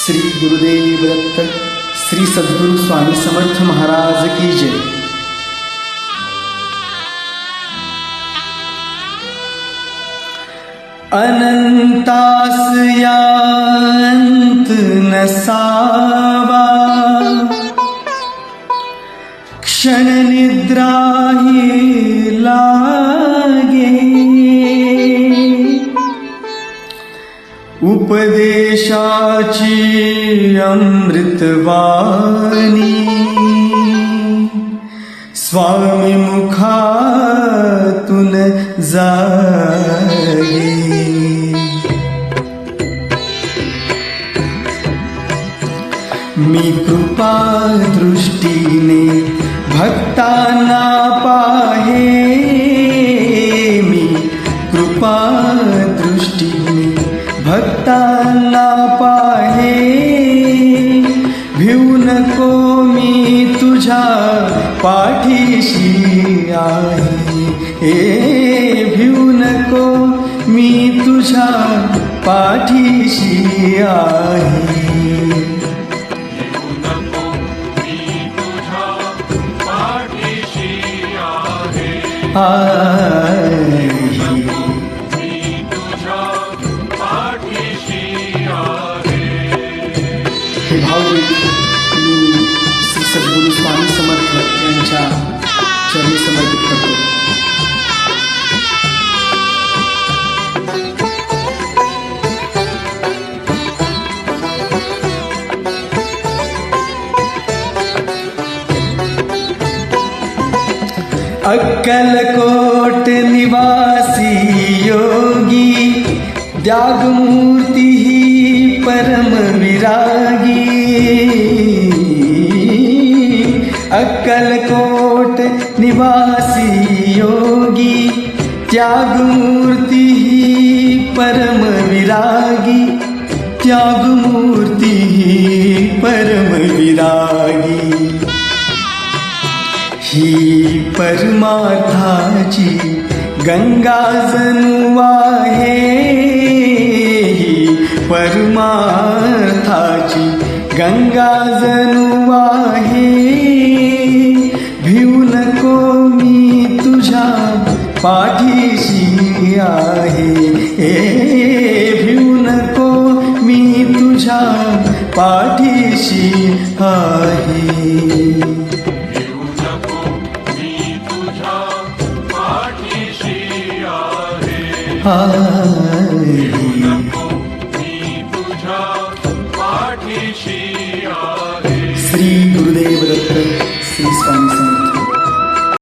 श्री गुरुदेव दत्त श्री सद्गुरु स्वामी समर्थ महाराज की जय। अनंतास यांत नसावा, क्षण निद्रा ही लागे, उपदेशाची अमृतवाणी स्वामी मुखातून जागे। मी कृपा दृष्टीने भक्तांना पाहे, मी कृपा दृष्टीने भक्तांना पाहे। भिऊ नको मी तुझ्या पाठीशी आहे, भिऊ नको मी तुझ्या पाठीशी आहे। हे भावगीत मी श्री सद्गुरु स्वामी समर्थ यांच्या चरणी समर्पित करतो। अक्कलकोट निवासी योगी, त्यागमूर्ती ही परम विरागी। अक्कलकोट निवासी योगी, त्यागमूर्ती ही परम विरागी, त्यागमूर्ती ही परम विरागी। ही परमार्थाची गंगा जणू आहे, ही परमार्थाची गंगा जणू आहे। भिऊ नको मी तुझ्या पाठीशी आहे, भिऊ नको मी तुझ्या पाठीशी आहे। श्री गुरुदेव दत्त श्री स्वामी